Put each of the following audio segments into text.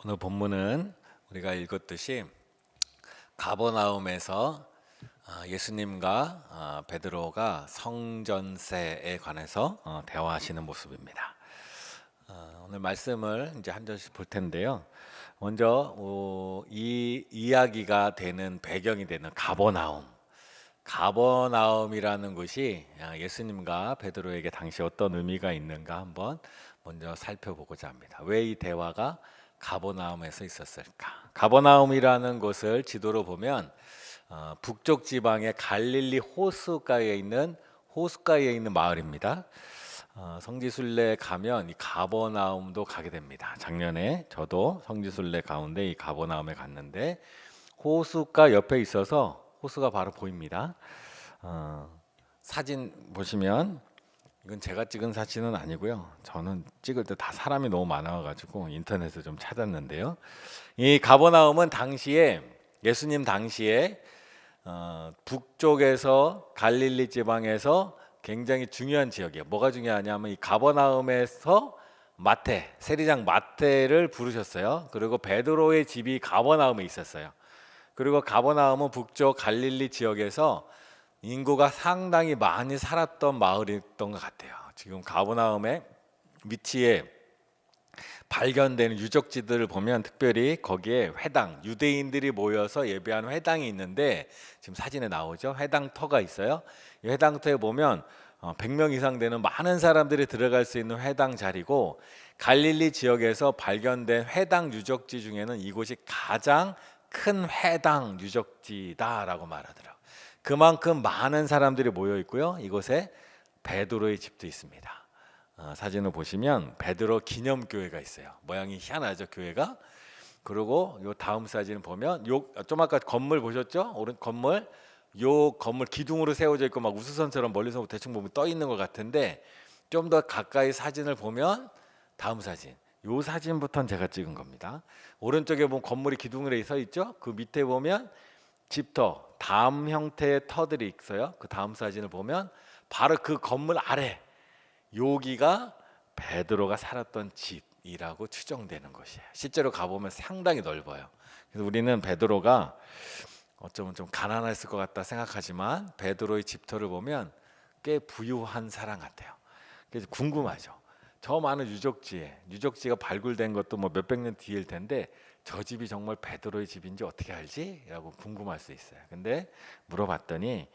오늘 본문은 우리가 읽었듯이 가버나움에서 예수님과 베드로가 성전세에 관해서 대화하시는 모습입니다. 오늘 말씀을 이제 한 절씩 볼 텐데요. 먼저 이 이야기가 되는 배경이 되는 가버나움이라는 곳이 예수님과 베드로에게 당시 어떤 의미가 있는가 한번 먼저 살펴보고자 합니다. 왜 이 대화가 가버나움에서 있었을까? 가버나움이라는 곳을 지도로 보면 북쪽 지방의 갈릴리 호수가에 있는 마을입니다. 성지순례 가면 이 가버나움도 가게 됩니다. 작년에 저도 성지순례 가운데 이 가버나움에 갔는데 호수가 옆에 있어서 호수가 바로 보입니다. 사진 보시면 이건 제가 찍은 사진은 아니고요. 저는 찍을 때 다 사람이 너무 많아가지고 인터넷에 좀 찾았는데요. 이 가버나움은 예수님 당시에 북쪽에서 갈릴리 지방에서 굉장히 중요한 지역이에요. 뭐가 중요하냐면 이 가버나움에서 세리장 마태를 부르셨어요. 그리고 베드로의 집이 가버나움에 있었어요. 그리고 가버나움은 북쪽 갈릴리 지역에서 인구가 상당히 많이 살았던 마을이었던 것 같아요. 지금 가버나움의 위치에 발견되는 유적지들을 보면 특별히 거기에 유대인들이 모여서 예배하는 회당이 있는데 지금 사진에 나오죠. 회당터가 있어요. 이 회당터에 보면 100명 이상 되는 많은 사람들이 들어갈 수 있는 회당 자리고, 갈릴리 지역에서 발견된 회당 유적지 중에는 이곳이 가장 큰 회당 유적지다라고 말하더라고요. 그만큼 많은 사람들이 모여 있고요. 이곳에 베드로의 집도 있습니다. 사진을 보시면 베드로 기념교회가 있어요. 모양이 희한하죠, 교회가. 그리고 요 다음 사진을 보면 좀 아까 건물 보셨죠? 요 건물 기둥으로 세워져 있고 막 우수선처럼 멀리서 대충 보면 떠 있는 것 같은데, 좀 더 가까이 사진을 보면 다음 사진. 요 사진부터는 제가 찍은 겁니다. 오른쪽에 보면 건물이 기둥으로 서 있죠? 그 밑에 보면 집터, 담 형태의 터들이 있어요. 그 다음 사진을 보면 바로 그 건물 아래, 여기가 베드로가 살았던 집이라고 추정되는 것이에요. 실제로 가보면 상당히 넓어요. 그래서 우리는 베드로가 어쩌면 좀 가난했을 것 같다 생각하지만 베드로의 집터를 보면 꽤 부유한 사람 같아요. 그래서 궁금하죠. 저 많은 유적지가 발굴된 것도 뭐 몇백 년 뒤일 텐데 저 집이 정말 베드로의 집인지 어떻게 알지? 라고 궁금할 수 있어요. 근데 물어봤더니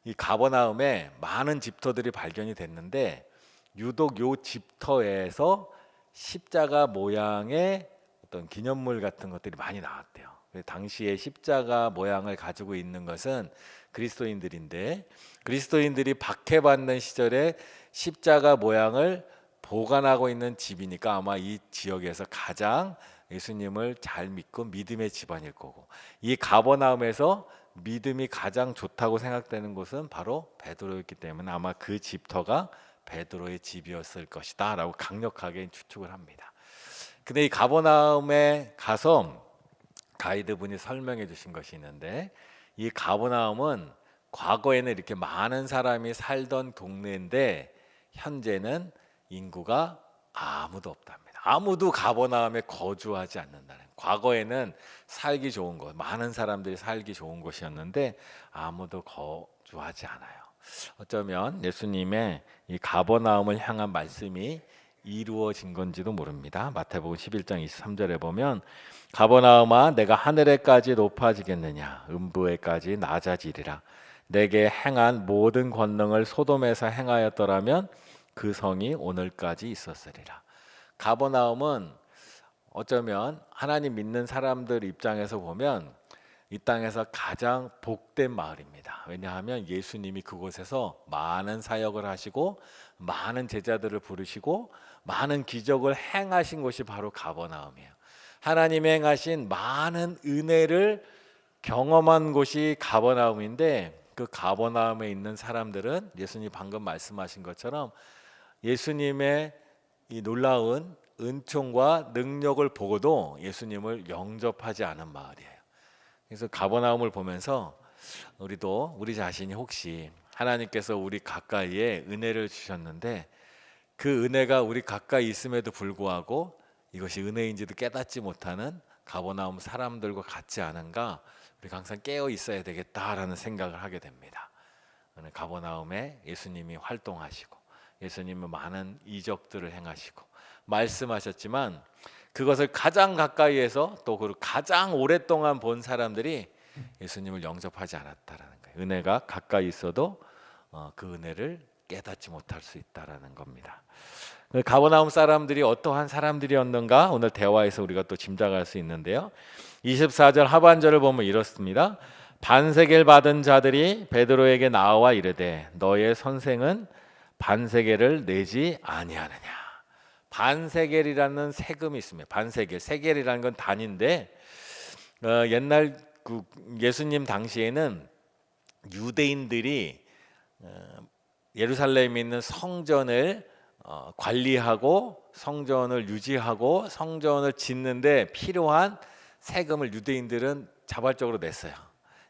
이 가버나움에 많은 집터들이 발견이 됐는데 유독 요 집터에서 십자가 모양의 어떤 기념물 같은 것들이 많이 나왔대요. 당시에 십자가 모양을 가지고 있는 것은 그리스도인들인데, 그리스도인들이 박해받는 시절에 십자가 모양을 보관하고 있는 집이니까 아마 이 지역에서 가장 예수님을 잘 믿고 믿음의 집안일 거고, 이 가버나움에서 믿음이 가장 좋다고 생각되는 곳은 바로 베드로였기 때문에 아마 그 집터가 베드로의 집이었을 것이다 라고 강력하게 추측을 합니다. 근데 이 가버나움에 가서 가이드분이 설명해 주신 것이 있는데, 이 가버나움은 과거에는 이렇게 많은 사람이 살던 동네인데 현재는 인구가 아무도 없답니다. 아무도 가버나움에 거주하지 않는다는. 과거에는 살기 좋은 곳, 많은 사람들이 살기 좋은 곳이었는데 아무도 거주하지 않아요. 어쩌면 예수님의 이 가버나움을 향한 말씀이 이루어진 건지도 모릅니다. 마태복음 11장 23절에 보면 가버나움아 내가 하늘에까지 높아지겠느냐, 음부에까지 낮아지리라. 내게 행한 모든 권능을 소돔에서 행하였더라면 그 성이 오늘까지 있었으리라. 가버나움은 어쩌면 하나님 믿는 사람들 입장에서 보면 이 땅에서 가장 복된 마을입니다. 왜냐하면 예수님이 그곳에서 많은 사역을 하시고 많은 제자들을 부르시고 많은 기적을 행하신 곳이 바로 가버나움이에요. 하나님이 행하신 많은 은혜를 경험한 곳이 가버나움인데, 그 가버나움에 있는 사람들은 예수님 방금 말씀하신 것처럼 예수님의 이 놀라운 은총과 능력을 보고도 예수님을 영접하지 않은 마을이에요. 그래서 가버나움을 보면서 우리 자신이 혹시 하나님께서 우리 가까이에 은혜를 주셨는데 그 은혜가 우리 가까이 있음에도 불구하고 이것이 은혜인지도 깨닫지 못하는 가버나움 사람들과 같지 않은가? 우리가 항상 깨어 있어야 되겠다라는 생각을 하게 됩니다. 가버나움에 예수님이 활동하시고 예수님은 많은 이적들을 행하시고 말씀하셨지만 그것을 가장 가까이에서 또 그리고 가장 오랫동안 본 사람들이 예수님을 영접하지 않았다라는 거예요. 은혜가 가까이 있어도 그 은혜를 깨닫지 못할 수 있다라는 겁니다. 가버나움 사람들이 어떠한 사람들이었는가 오늘 대화에서 우리가 또 짐작할 수 있는데요. 24절 하반절을 보면 이렇습니다. 반세겔 받은 자들이 베드로에게 나와 이르되 너의 선생은 반세겔을 내지 아니하느냐. 반세겔이라는 세금이 있습니다. 반세겔, 세겔이라는 건 단인데 옛날 그 예수님 당시에는 유대인들이 예루살렘에 있는 성전을 관리하고 성전을 유지하고 성전을 짓는데 필요한 세금을 유대인들은 자발적으로 냈어요.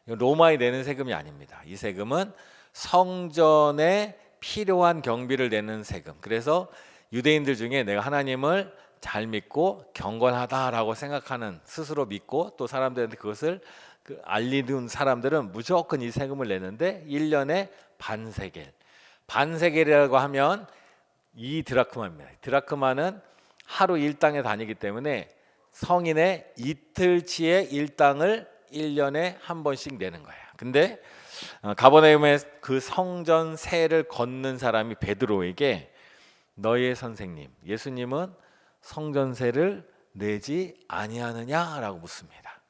로마에 내는 세금이 아닙니다. 이 세금은 성전에 필요한 경비를 내는 세금. 그래서 유대인들 중에 내가 하나님을 잘 믿고 경건하다라고 생각하는 스스로 믿고 또 사람들한테 그것을 알리는 사람들은 무조건 이 세금을 내는데 1년에 반세겔. 반세겔이라고 하면 2드라크마입니다. 드라크마는 하루 일당에 다니기 때문에 성인의 이틀치의 일당을 1년에 한 번씩 내는 거예요. 근데 가버나움의 그 성전세를 걷는 사람이 베드로에게 너의 선생님 예수님은 성전세를 내지 아니하느냐라고 묻습니다.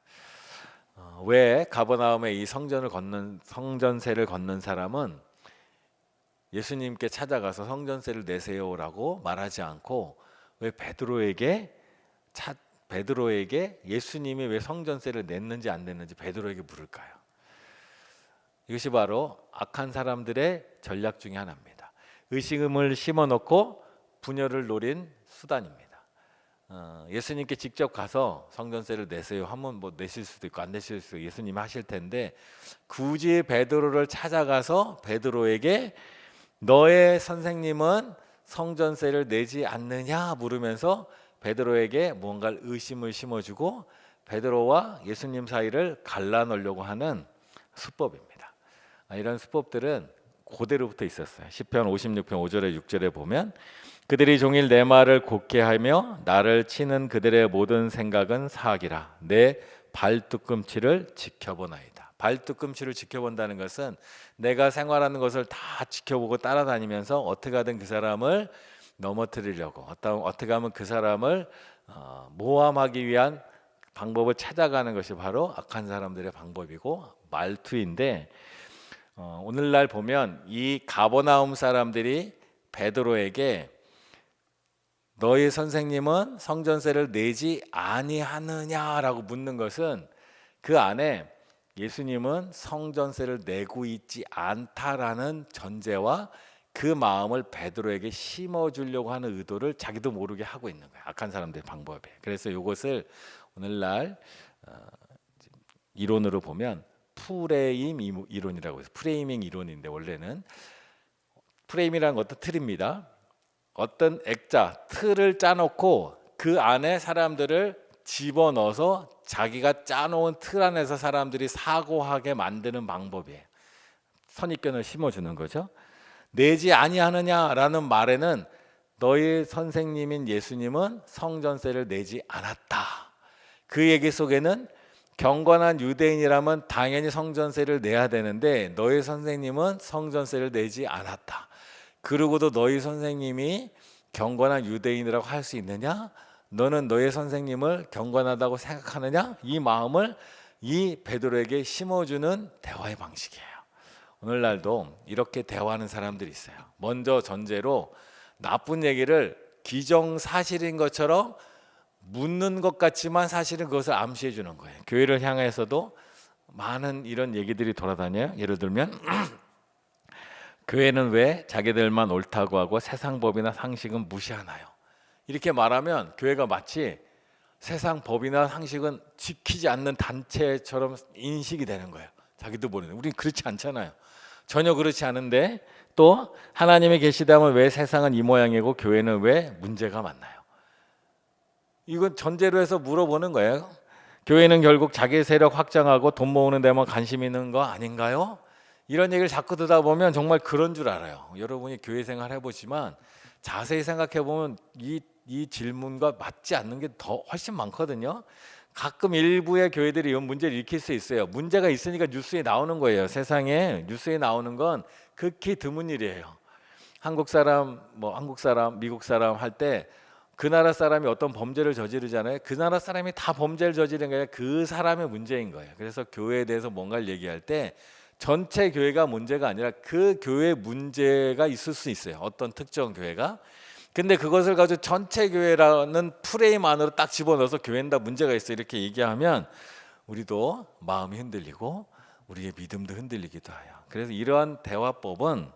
왜 가버나움의 이 성전세를 걷는 사람은 예수님께 찾아가서 성전세를 내세요라고 말하지 않고 왜 베드로에게 예수님이 왜 성전세를 냈는지 안 냈는지 베드로에게 물을까요? 이것이 바로 악한 사람들의 전략 중에 하나입니다. 의심을 심어놓고 분열을 노린 수단입니다. 예수님께 직접 가서 성전세를 내세요 하면 뭐 내실 수도 있고 안 내실 수도 있고 예수님이 하실 텐데 굳이 베드로를 찾아가서 베드로에게 너의 선생님은 성전세를 내지 않느냐 물으면서 베드로에게 무언가를 의심을 심어주고 베드로와 예수님 사이를 갈라놓으려고 하는 수법입니다. 이런 수법들은 고대로부터 있었어요. 시편 56편 5절에 6절에 보면 그들이 종일 내 말을 곡게 하며 나를 치는 그들의 모든 생각은 사악이라 내 발뒤꿈치를 지켜보나이다. 발뒤꿈치를 지켜본다는 것은 내가 생활하는 것을 다 지켜보고 따라다니면서 어떻게 하든 그 사람을 넘어뜨리려고 어떻게 하면 그 사람을 모함하기 위한 방법을 찾아가는 것이 바로 악한 사람들의 방법이고 말투인데 오늘날 보면 이 가버나움 사람들이 베드로에게 너희 선생님은 성전세를 내지 아니하느냐라고 묻는 것은 그 안에 예수님은 성전세를 내고 있지 않다라는 전제와 그 마음을 베드로에게 심어주려고 하는 의도를 자기도 모르게 하고 있는 거예요. 악한 사람들의 방법에. 그래서 이것을 오늘날 이론으로 보면 프레임 이론이라고 해서 프레이밍 이론인데 원래는 프레임이라는 것도 틀입니다. 어떤 액자, 틀을 짜놓고 그 안에 사람들을 집어넣어서 자기가 짜놓은 틀 안에서 사람들이 사고하게 만드는 방법이에요. 선입견을 심어주는 거죠. 내지 아니하느냐라는 말에는 너희 선생님인 예수님은 성전세를 내지 않았다. 그 얘기 속에는 경건한 유대인이라면 당연히 성전세를 내야 되는데 너희 선생님은 성전세를 내지 않았다. 그러고도 너희 선생님이 경건한 유대인이라고 할 수 있느냐? 너는 너의 선생님을 경건하다고 생각하느냐? 이 마음을 이 베드로에게 심어주는 대화의 방식이에요. 오늘날도 이렇게 대화하는 사람들이 있어요. 먼저 전제로 나쁜 얘기를 기정사실인 것처럼 묻는 것 같지만 사실은 그것을 암시해 주는 거예요. 교회를 향해서도 많은 이런 얘기들이 돌아다녀요. 예를 들면 교회는 왜 자기들만 옳다고 하고 세상 법이나 상식은 무시하나요? 이렇게 말하면 교회가 마치 세상 법이나 상식은 지키지 않는 단체처럼 인식이 되는 거예요. 자기도 모르는. 우린 그렇지 않잖아요. 전혀 그렇지 않은데 또 하나님의 계시다면 왜 세상은 이 모양이고 교회는 왜 문제가 많나요? 이건 전제로 해서 물어보는 거예요. 교회는 결국 자기 세력 확장하고 돈 모으는 데만 관심 있는 거 아닌가요? 이런 얘기를 자꾸 듣다 보면 정말 그런 줄 알아요. 여러분이 교회 생활 해보지만 자세히 생각해 보면 이 질문과 맞지 않는 게 더 훨씬 많거든요. 가끔 일부의 교회들이 이런 문제를 일으킬 수 있어요. 문제가 있으니까 뉴스에 나오는 거예요. 세상에 뉴스에 나오는 건 극히 드문 일이에요. 한국 사람, 미국 사람 할 때 그 나라 사람이 어떤 범죄를 저지르잖아요. 그 나라 사람이 다 범죄를 저지른 게 아니라 그 사람의 문제인 거예요. 그래서 교회에 대해서 뭔가를 얘기할 때 전체 교회가 문제가 아니라 그 교회 문제가 있을 수 있어요. 어떤 특정 교회가. 근데 그것을 가지고 전체 교회라는 프레임 안으로 딱 집어넣어서 교회는 다 문제가 있어 이렇게 얘기하면 우리도 마음이 흔들리고 우리의 믿음도 흔들리기도 해요. 그래서 이러한 대화법은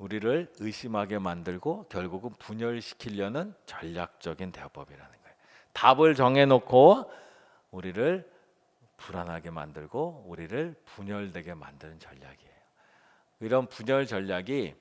우리를 의심하게 만들고 결국은 분열시키려는 전략적인 대화법이라는 거예요. 답을 정해놓고 우리를 불안하게 만들고 우리를 분열되게 만드는 전략이에요. 이런 분열 전략이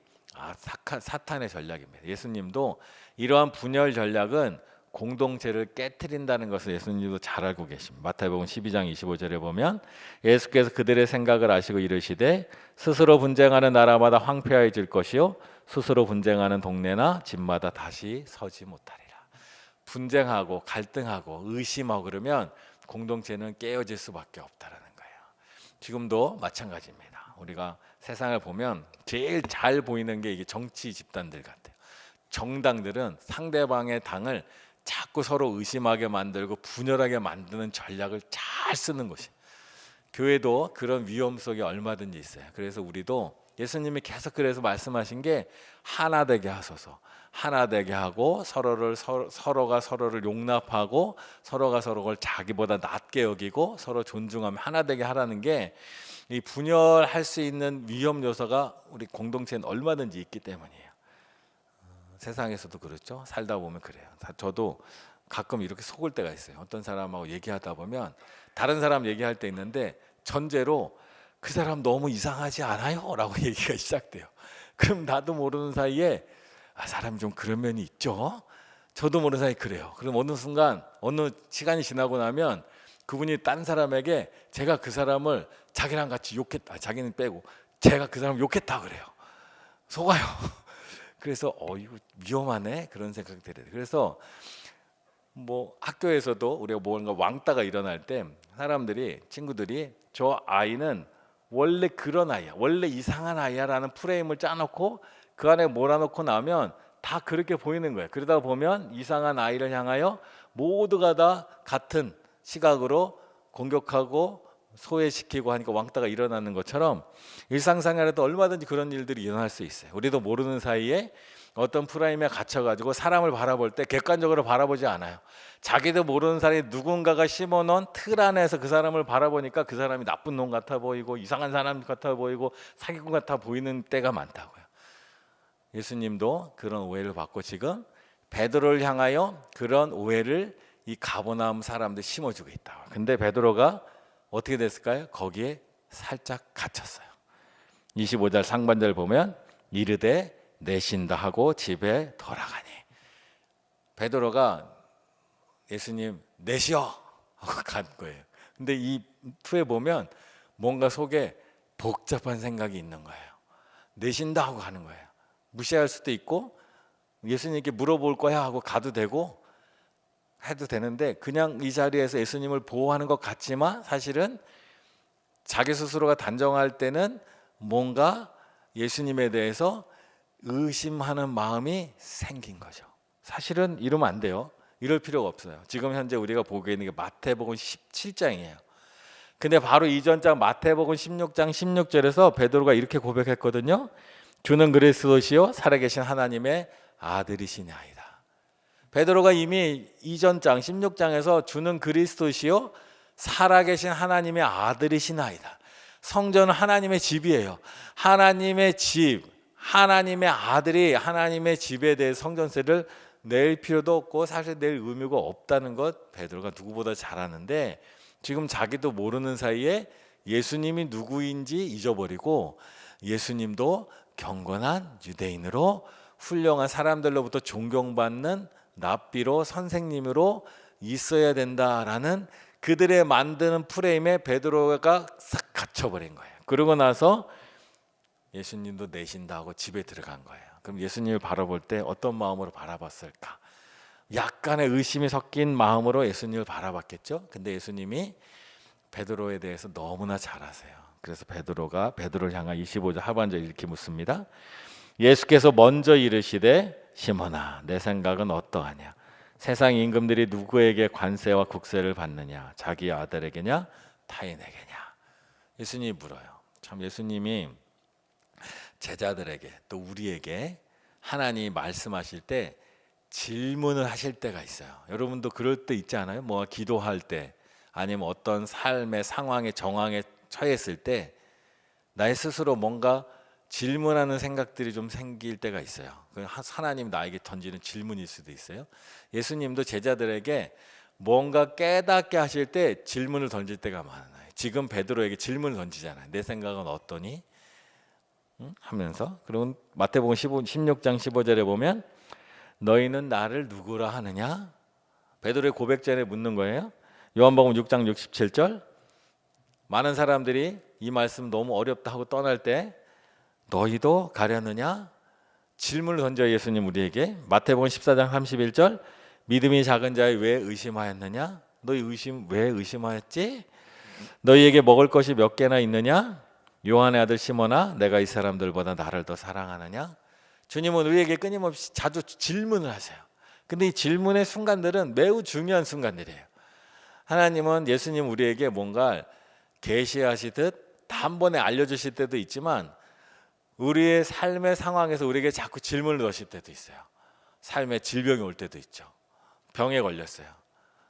사탄의 전략입니다. 예수님도 이러한 분열 전략은 공동체를 깨트린다는 것을 예수님도 잘 알고 계십니다. 마태복음 12장 25절에 보면 예수께서 그들의 생각을 아시고 이르시되 스스로 분쟁하는 나라마다 황폐해질 것이요 스스로 분쟁하는 동네나 집마다 다시 서지 못하리라. 분쟁하고 갈등하고 의심하고 그러면 공동체는 깨어질 수밖에 없다라는 거예요. 지금도 마찬가지입니다. 우리가 세상을 보면 제일 잘 보이는 게 이게 정치 집단들 같아요. 정당들은 상대방의 당을 자꾸 서로 의심하게 만들고 분열하게 만드는 전략을 잘 쓰는 것이. 교회도 그런 위험 속에 얼마든지 있어요. 그래서 우리도 예수님이 계속 그래서 말씀하신 게 하나 되게 하소서. 하나 되게 하고 서로가 서로를 용납하고 서로가 서로를 자기보다 낮게 여기고 서로 존중하며 하나 되게 하라는 게 이 분열할 수 있는 위험 요소가 우리 공동체는 얼마든지 있기 때문이에요. 세상에서도 그렇죠. 살다 보면 그래요. 저도 가끔 이렇게 속을 때가 있어요. 어떤 사람하고 얘기하다 보면 다른 사람 얘기할 때 있는데 전제로 그 사람 너무 이상하지 않아요? 라고 얘기가 시작돼요. 그럼 나도 모르는 사이에 사람이 좀 그런 면이 있죠. 저도 모르는 사이에 그래요. 그럼 어느 순간 어느 시간이 지나고 나면 그분이 딴 사람에게 제가 그 사람을 자기랑 같이 욕했다. 자기는 빼고 제가 그 사람 욕했다 그래요. 속아요. 그래서 이거 위험하네 그런 생각이 들어요. 그래서 뭐 학교에서도 우리가 뭔가 왕따가 일어날 때 사람들이 친구들이 저 아이는 원래 그런 아이야, 원래 이상한 아이야라는 프레임을 짜놓고 그 안에 몰아넣고 나면 다 그렇게 보이는 거예요. 그러다 보면 이상한 아이를 향하여 모두가 다 같은 시각으로 공격하고 소외시키고 하니까 왕따가 일어나는 것처럼 일상생활에도 얼마든지 그런 일들이 일어날 수 있어요. 우리도 모르는 사이에 어떤 프레임에 갇혀가지고 사람을 바라볼 때 객관적으로 바라보지 않아요. 자기도 모르는 사이에 누군가가 심어놓은 틀 안에서 그 사람을 바라보니까 그 사람이 나쁜 놈 같아 보이고 이상한 사람 같아 보이고 사기꾼 같아 보이는 때가 많다고요. 예수님도 그런 오해를 받고 지금 베드로를 향하여 그런 오해를 이 가버나움 사람들 심어주고 있다. 근데 베드로가 어떻게 됐을까요? 거기에 살짝 갇혔어요. 25절 상반절 보면 이르되 내신다 하고 집에 돌아가니. 베드로가 예수님 내시어 하고 간 거예요. 근데 이 투에 보면 뭔가 속에 복잡한 생각이 있는 거예요. 내신다 하고 가는 거예요. 무시할 수도 있고 예수님께 물어볼 거야 하고 가도 되고 해도 되는데 그냥 이 자리에서 예수님을 보호하는 것 같지만 사실은 자기 스스로가 단정할 때는 뭔가 예수님에 대해서 의심하는 마음이 생긴 거죠. 사실은 이러면 안 돼요. 이럴 필요가 없어요. 지금 현재 우리가 보고 있는 게 마태복음 17장이에요. 근데 바로 이전 장 마태복음 16장 16절에서 베드로가 이렇게 고백했거든요. 주는 그리스도시요 살아계신 하나님의 아들이시나이다. 베드로가 이미 이전 장 16장에서 주는 그리스도시요 살아계신 하나님의 아들이시나이다. 성전은 하나님의 집이에요. 하나님의 집, 하나님의 아들이 하나님의 집에 대해 성전세를 낼 필요도 없고 사실 낼 의무가 없다는 것 베드로가 누구보다 잘 아는데 지금 자기도 모르는 사이에 예수님이 누구인지 잊어버리고 예수님도 경건한 유대인으로 훌륭한 사람들로부터 존경받는 랍비로 선생님으로 있어야 된다라는 그들의 만드는 프레임에 베드로가 싹 갇혀버린 거예요. 그러고 나서 예수님도 내신다 하고 집에 들어간 거예요. 그럼 예수님을 바라볼 때 어떤 마음으로 바라봤을까? 약간의 의심이 섞인 마음으로 예수님을 바라봤겠죠. 근데 예수님이 베드로에 대해서 너무나 잘 아세요. 그래서 베드로가 베드로를 향한 25절 하반절 이렇게 묻습니다. 예수께서 먼저 이르시되 시몬아 내 생각은 어떠하냐? 세상 임금들이 누구에게 관세와 국세를 받느냐? 자기 아들에게냐? 타인에게냐? 예수님이 물어요. 참 예수님이 제자들에게 또 우리에게 하나님이 말씀하실 때 질문을 하실 때가 있어요. 여러분도 그럴 때 있지 않아요? 뭐 기도할 때 아니면 어떤 삶의 상황에 정황에 처했을 때 나의 스스로 뭔가 질문하는 생각들이 좀 생길 때가 있어요. 하나님 나에게 던지는 질문일 수도 있어요. 예수님도 제자들에게 뭔가 깨닫게 하실 때 질문을 던질 때가 많아요. 지금 베드로에게 질문을 던지잖아요. 내 생각은 어떠니? 하면서. 그리고 마태복음 16장 15절에 보면 너희는 나를 누구라 하느냐? 베드로의 고백 전에 묻는 거예요. 요한복음 6장 67절 많은 사람들이 이 말씀 너무 어렵다 하고 떠날 때 너희도 가려느냐? 질문을 던져 예수님 우리에게. 마태복음 14장 31절 믿음이 작은 자에 왜 의심하였느냐? 너희 왜 의심하였지? 너희에게 먹을 것이 몇 개나 있느냐? 요한의 아들 시몬아 내가 이 사람들보다 나를 더 사랑하느냐? 주님은 우리에게 끊임없이 자주 질문을 하세요. 근데 이 질문의 순간들은 매우 중요한 순간들이에요. 하나님은 예수님 우리에게 뭔가 계시하시듯 단번에 알려주실 때도 있지만 우리의 삶의 상황에서 우리에게 자꾸 질문을 넣으실 때도 있어요. 삶에 질병이 올 때도 있죠. 병에 걸렸어요.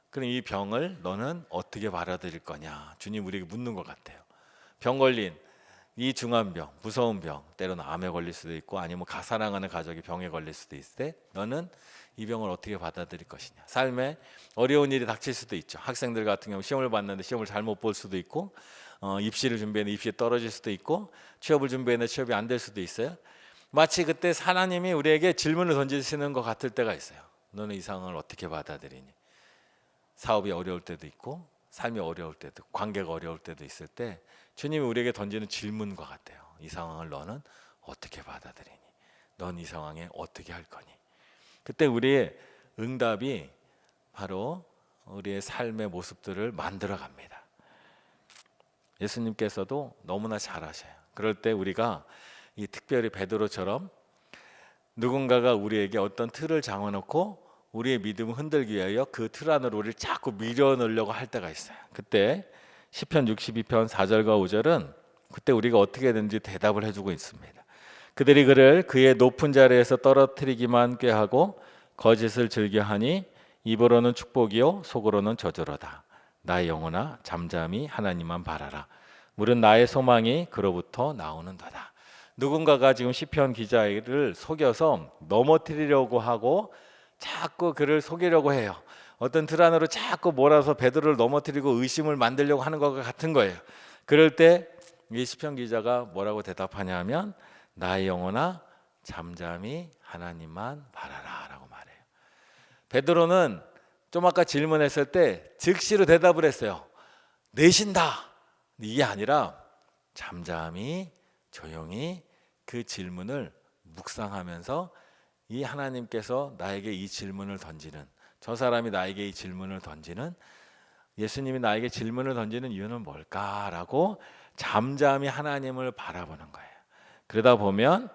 그럼 이 병을 너는 어떻게 받아들일 거냐? 주님 우리에게 묻는 것 같아요. 병 걸린 이 중한 병, 무서운 병, 때로는 암에 걸릴 수도 있고 아니면 사랑하는 가족이 병에 걸릴 수도 있을 때 너는 이 병을 어떻게 받아들일 것이냐. 삶에 어려운 일이 닥칠 수도 있죠. 학생들 같은 경우 시험을 봤는데 시험을 잘못 볼 수도 있고 입시를 준비했는데 입시에 떨어질 수도 있고 취업을 준비했는데 취업이 안 될 수도 있어요. 마치 그때 하나님이 우리에게 질문을 던지시는 것 같을 때가 있어요. 너는 이 상황을 어떻게 받아들이니? 사업이 어려울 때도 있고 삶이 어려울 때도 관계가 어려울 때도 있을 때 주님이 우리에게 던지는 질문과 같아요. 이 상황을 너는 어떻게 받아들이니? 넌 이 상황에 어떻게 할 거니? 그때 우리의 응답이 바로 우리의 삶의 모습들을 만들어 갑니다. 예수님께서도 너무나 잘하셔요. 그럴 때 우리가 이 특별히 베드로처럼 누군가가 우리에게 어떤 틀을 잡아놓고 우리의 믿음을 흔들기 위하여 그 틀 안으로 우리를 자꾸 밀어넣으려고 할 때가 있어요. 그때 시편 62편 4절과 5절은 그때 우리가 어떻게든지 대답을 해주고 있습니다. 그들이 그를 그의 높은 자리에서 떨어뜨리기만 꾀하고 거짓을 즐겨하니 입으로는 축복이요 속으로는 저주로다. 나의 영혼아 잠잠히 하나님만 바라라. 물은 나의 소망이 그로부터 나오는도다. 누군가가 지금 시편 기자를 속여서 넘어뜨리려고 하고 자꾸 그를 속이려고 해요. 어떤 틀 안으로 자꾸 몰아서 베드로를 넘어뜨리고 의심을 만들려고 하는 것과 같은 거예요. 그럴 때 이 시편 기자가 뭐라고 대답하냐면 나의 영혼아 잠잠히 하나님만 바라라 라고 말해요. 베드로는 좀 아까 질문했을 때 즉시로 대답을 했어요. 내신다. 이게 아니라 잠잠히 조용히 그 질문을 묵상하면서 이 하나님께서 나에게 이 질문을 던지는 저 사람이 나에게 이 질문을 던지는 예수님이 나에게 질문을 던지는 이유는 뭘까라고 잠잠히 하나님을 바라보는 거예요. 그러다 보면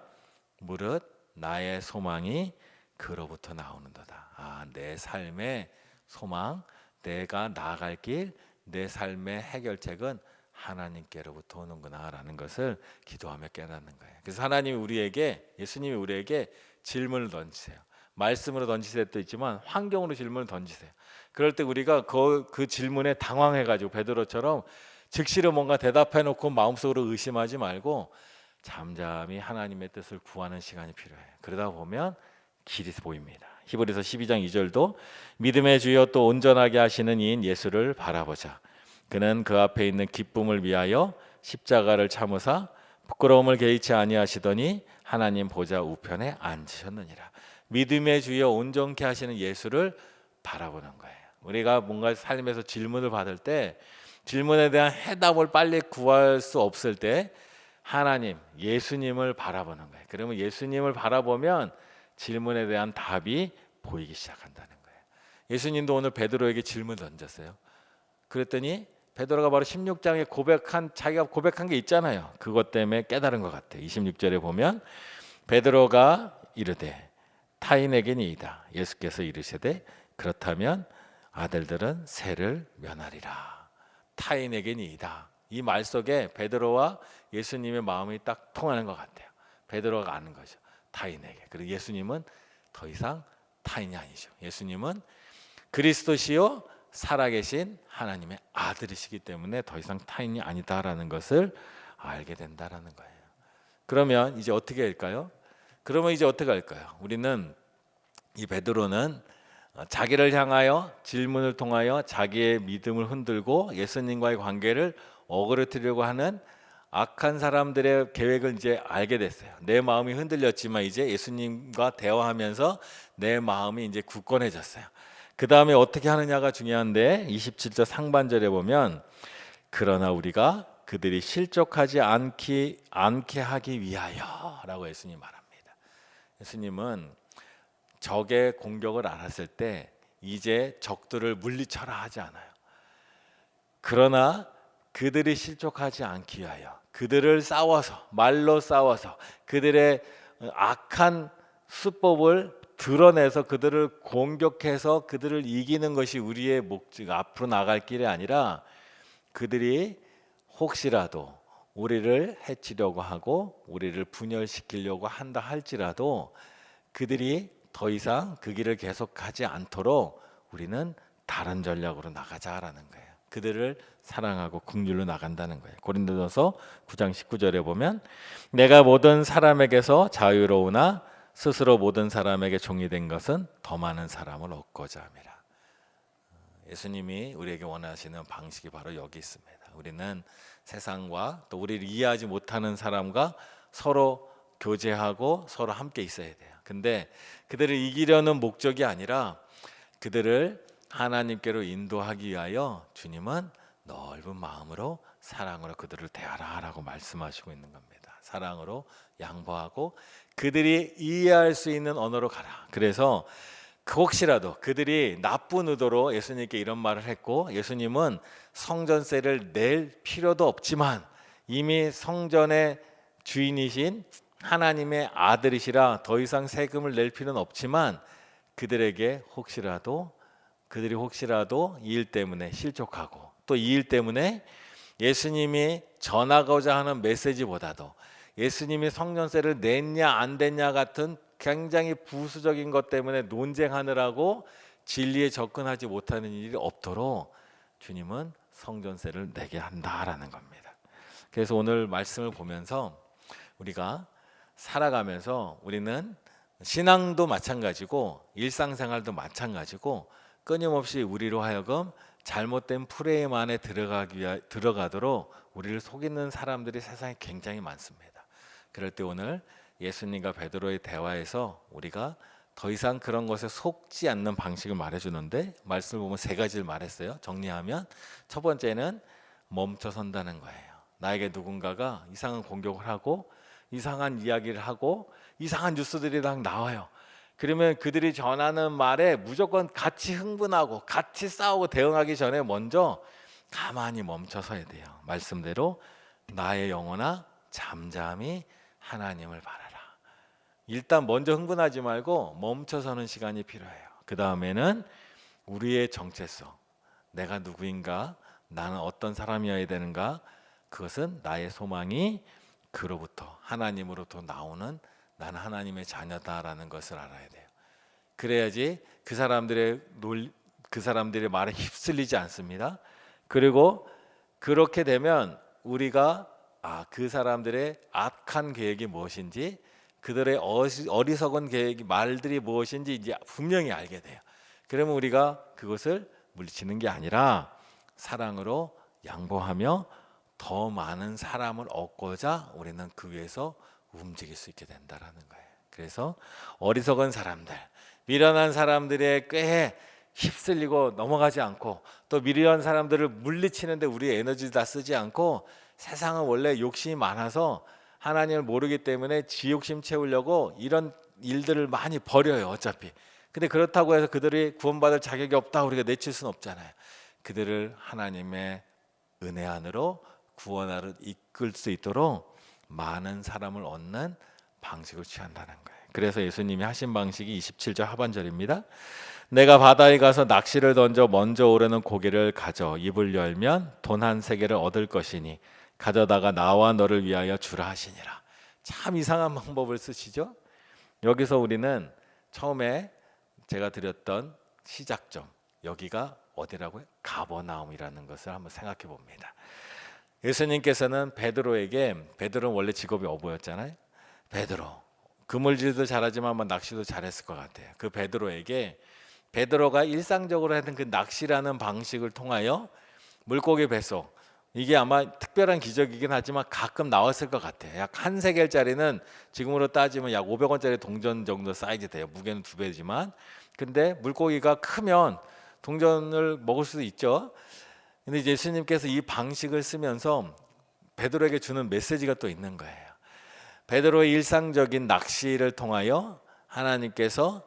무릇 나의 소망이 그로부터 나오는도다. 내 삶의 소망, 내가 나아갈 길, 내 삶의 해결책은 하나님께로부터 오는구나라는 것을 기도하며 깨닫는 거예요. 그래서 하나님이 우리에게 예수님이 우리에게 질문을 던지세요. 말씀으로 던지실 때도 있지만 환경으로 질문을 던지세요. 그럴 때 우리가 그 질문에 당황해가지고 베드로처럼 즉시로 뭔가 대답해놓고 마음속으로 의심하지 말고 잠잠히 하나님의 뜻을 구하는 시간이 필요해요. 그러다 보면 길이 보입니다. 히브리서 12장 2절도 믿음의 주여 또 온전하게 하시는 이인 예수를 바라보자. 그는 그 앞에 있는 기쁨을 위하여 십자가를 참으사 부끄러움을 개의치 아니하시더니 하나님 보좌 우편에 앉으셨느니라. 믿음의 주여 온전케 하시는 예수를 바라보는 거예요. 우리가 뭔가 삶에서 질문을 받을 때 질문에 대한 해답을 빨리 구할 수 없을 때 하나님, 예수님을 바라보는 거예요. 그러면 예수님을 바라보면 질문에 대한 답이 보이기 시작한다는 거예요. 예수님도 오늘 베드로에게 질문 던졌어요. 그랬더니 베드로가 바로 16장에 자기가 고백한 게 있잖아요. 그것 때문에 깨달은 것 같아요. 26절에 보면 베드로가 이르되 타인에게니이다. 예수께서 이르시되 그렇다면 아들들은 세를 면하리라. 타인에게니이다. 이 말 속에 베드로와 예수님의 마음이 딱 통하는 것 같아요. 베드로가 아는 거죠. 타인에게. 그리고 예수님은 더 이상 타인이 아니죠. 예수님은 그리스도시요 살아계신 하나님의 아들이시기 때문에 더 이상 타인이 아니다라는 것을 알게 된다라는 거예요. 그러면 이제 어떻게 할까요? 우리는 이 베드로는 자기를 향하여 질문을 통하여 자기의 믿음을 흔들고 예수님과의 관계를 어그러뜨리려고 하는 악한 사람들의 계획을 이제 알게 됐어요. 내 마음이 흔들렸지만 이제 예수님과 대화하면서 내 마음이 이제 굳건해졌어요. 그 다음에 어떻게 하느냐가 중요한데 27절 상반절에 보면 그러나 우리가 그들이 실족하지 않게 하기 위하여 라고 예수님 말합니다. 예수님은 적의 공격을 알았을 때 이제 적들을 물리쳐라 하지 않아요. 그러나 그들이 실족하지 않기 위하여 그들을 말로 싸워서 그들의 악한 수법을 드러내서 그들을 공격해서 그들을 이기는 것이 우리의 목적, 앞으로 나갈 길이 아니라 그들이 혹시라도 우리를 해치려고 하고 우리를 분열시키려고 한다 할지라도 그들이 더 이상 그 길을 계속하지 않도록 우리는 다른 전략으로 나가자라는 거예요. 그들을 사랑하고 긍휼로 나간다는 거예요. 고린도전서 9장 19절에 보면 내가 모든 사람에게서 자유로우나 스스로 모든 사람에게 종이 된 것은 더 많은 사람을 얻고자 함이라. 예수님이 우리에게 원하시는 방식이 바로 여기 있습니다. 우리는 세상과 또 우리를 이해하지 못하는 사람과 서로 교제하고 서로 함께 있어야 돼요. 근데 그들을 이기려는 목적이 아니라 그들을 하나님께로 인도하기 위하여 주님은 넓은 마음으로 사랑으로 그들을 대하라라고 말씀하시고 있는 겁니다. 사랑으로 양보하고 그들이 이해할 수 있는 언어로 가라. 그래서 혹시라도 그들이 나쁜 의도로 예수님께 이런 말을 했고 예수님은 성전세를 낼 필요도 없지만 이미 성전의 주인이신 하나님의 아들이시라 더 이상 세금을 낼 필요는 없지만 그들이 혹시라도 이 일 때문에 실족하고 또 이 일 때문에 예수님이 전하고자 하는 메시지보다도 예수님이 성전세를 냈냐 안 냈냐 같은 굉장히 부수적인 것 때문에 논쟁하느라고 진리에 접근하지 못하는 일이 없도록 주님은 성전세를 내게 한다라는 겁니다. 그래서 오늘 말씀을 보면서 우리가 살아가면서 우리는 신앙도 마찬가지고 일상생활도 마찬가지고 끊임없이 우리로 하여금 잘못된 프레임 안에 들어가도록 우리를 속이는 사람들이 세상에 굉장히 많습니다. 그럴 때 오늘 예수님과 베드로의 대화에서 우리가 더 이상 그런 것에 속지 않는 방식을 말해주는데 말씀을 보면 세 가지를 말했어요. 정리하면 첫 번째는 멈춰 선다는 거예요. 나에게 누군가가 이상한 공격을 하고 이상한 이야기를 하고 이상한 뉴스들이 막 나와요. 그러면 그들이 전하는 말에 무조건 같이 흥분하고 같이 싸우고 대응하기 전에 먼저 가만히 멈춰서야 돼요. 말씀대로 나의 영혼아 잠잠히 하나님을 바라라. 일단 먼저 흥분하지 말고 멈춰서는 시간이 필요해요. 그 다음에는 우리의 정체성, 내가 누구인가, 나는 어떤 사람이어야 되는가, 그것은 나의 소망이 그로부터 하나님으로부터 나오는 나는 하나님의 자녀다라는 것을 알아야 돼요. 그래야지 그 사람들의 말에 휩쓸리지 않습니다. 그리고 그렇게 되면 우리가 그 사람들의 악한 계획이 무엇인지 그들의 어리석은 말들이 무엇인지 이제 분명히 알게 돼요. 그러면 우리가 그것을 물리치는 게 아니라 사랑으로 양보하며 더 많은 사람을 얻고자 우리는 그 위에서 움직일 수 있게 된다라는 거예요. 그래서 어리석은 사람들, 미련한 사람들의 꾀에 휩쓸리고 넘어가지 않고 또 미련한 사람들을 물리치는데 우리 에너지 다 쓰지 않고 세상은 원래 욕심이 많아서 하나님을 모르기 때문에 지 욕심 채우려고 이런 일들을 많이 버려요 어차피. 근데 그렇다고 해서 그들이 구원받을 자격이 없다 우리가 내칠 수는 없잖아요. 그들을 하나님의 은혜 안으로 구원하러 이끌 수 있도록 많은 사람을 얻는 방식을 취한다는 거예요. 그래서 예수님이 하신 방식이 27절 하반절입니다. 내가 바다에 가서 낚시를 던져 먼저 오르는 고기를 가져 입을 열면 돈 한 세겔을 얻을 것이니 가져다가 나와 너를 위하여 주라 하시니라. 참 이상한 방법을 쓰시죠. 여기서 우리는 처음에 제가 드렸던 시작점, 여기가 어디라고요? 가버나움이라는 것을 한번 생각해 봅니다. 예수님께서는 베드로는 원래 직업이 어부였잖아요. 베드로 그물질도 잘하지만 낚시도 잘했을 것 같아요. 그 베드로가 일상적으로 하던 그 낚시라는 방식을 통하여 물고기 배속, 이게 아마 특별한 기적이긴 하지만 가끔 나왔을 것 같아요. 약 한 세겔짜리는 지금으로 따지면 약 500원짜리 동전 정도 사이즈 돼요. 무게는 2배지만. 근데 물고기가 크면 동전을 먹을 수도 있죠. 근데 예수님께서 이 방식을 쓰면서 베드로에게 주는 메시지가 또 있는 거예요. 베드로의 일상적인 낚시를 통하여 하나님께서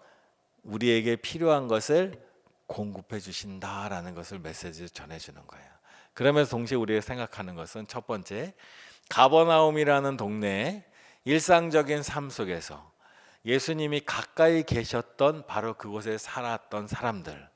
우리에게 필요한 것을 공급해 주신다라는 것을 메시지를 전해주는 거예요. 그러면서 동시에 우리가 생각하는 것은 첫 번째, 가버나움이라는 동네에 일상적인 삶 속에서 예수님이 가까이 계셨던 바로 그곳에 살았던 사람들,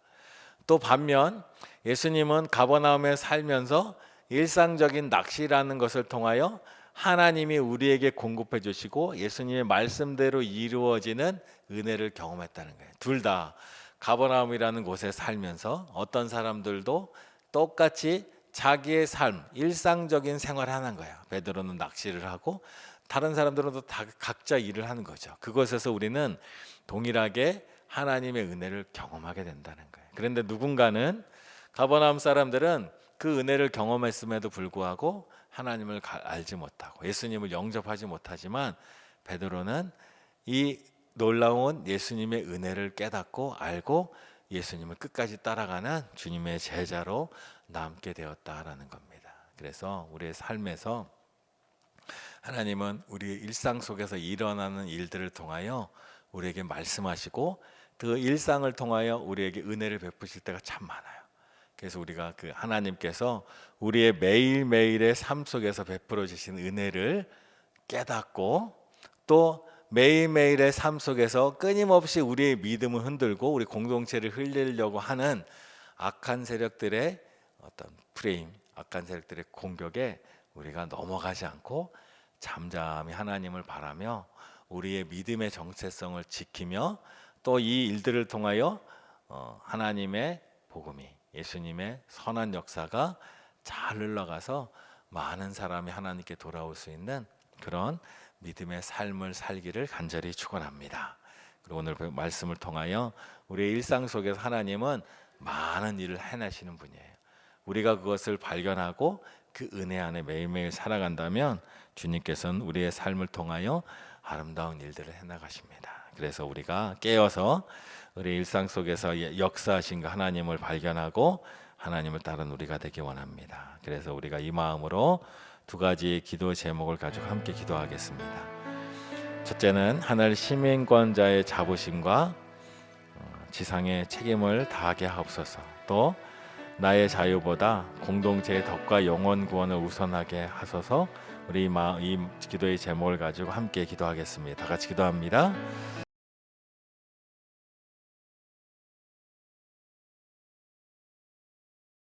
또 반면 예수님은 가버나움에 살면서 일상적인 낚시라는 것을 통하여 하나님이 우리에게 공급해 주시고 예수님의 말씀대로 이루어지는 은혜를 경험했다는 거예요. 둘 다 가버나움이라는 곳에 살면서 어떤 사람들도 똑같이 자기의 삶, 일상적인 생활을 하는 거예요. 베드로는 낚시를 하고 다른 사람들은 또 다 각자 일을 하는 거죠. 그것에서 우리는 동일하게 하나님의 은혜를 경험하게 된다는 거예요. 그런데 누군가는 가버나움 사람들은 그 은혜를 경험했음에도 불구하고 하나님을 알지 못하고 예수님을 영접하지 못하지만 베드로는 이 놀라운 예수님의 은혜를 깨닫고 알고 예수님을 끝까지 따라가는 주님의 제자로 남게 되었다라는 겁니다. 그래서 우리의 삶에서 하나님은 우리의 일상 속에서 일어나는 일들을 통하여 우리에게 말씀하시고 그 일상을 통하여 우리에게 은혜를 베푸실 때가 참 많아요. 그래서 우리가 그 하나님께서 우리의 매일매일의 삶 속에서 베풀어 주신 은혜를 깨닫고 또 매일매일의 삶 속에서 끊임없이 우리의 믿음을 흔들고 우리 공동체를 흘리려고 하는 악한 세력들의 어떤 프레임, 악한 세력들의 공격에 우리가 넘어가지 않고 잠잠히 하나님을 바라며 우리의 믿음의 정체성을 지키며 또 이 일들을 통하여 하나님의 복음이 예수님의 선한 역사가 잘 흘러가서 많은 사람이 하나님께 돌아올 수 있는 그런 믿음의 삶을 살기를 간절히 축원합니다. 그리고 오늘 말씀을 통하여 우리의 일상 속에서 하나님은 많은 일을 해내시는 분이에요. 우리가 그것을 발견하고 그 은혜 안에 매일매일 살아간다면 주님께서는 우리의 삶을 통하여 아름다운 일들을 해나가십니다. 그래서 우리가 깨어서 우리 일상 속에서 역사하신 그 하나님을 발견하고 하나님을 따르는 우리가 되기 원합니다. 그래서 우리가 이 마음으로 두 가지 기도 제목을 가지고 함께 기도하겠습니다. 첫째는 하늘 시민권자의 자부심과 지상의 책임을 다하게 하옵소서. 또 나의 자유보다 공동체의 덕과 영원 구원을 우선하게 하소서. 우리 이 기도의 제목을 가지고 함께 기도하겠습니다. 다 같이 기도합니다.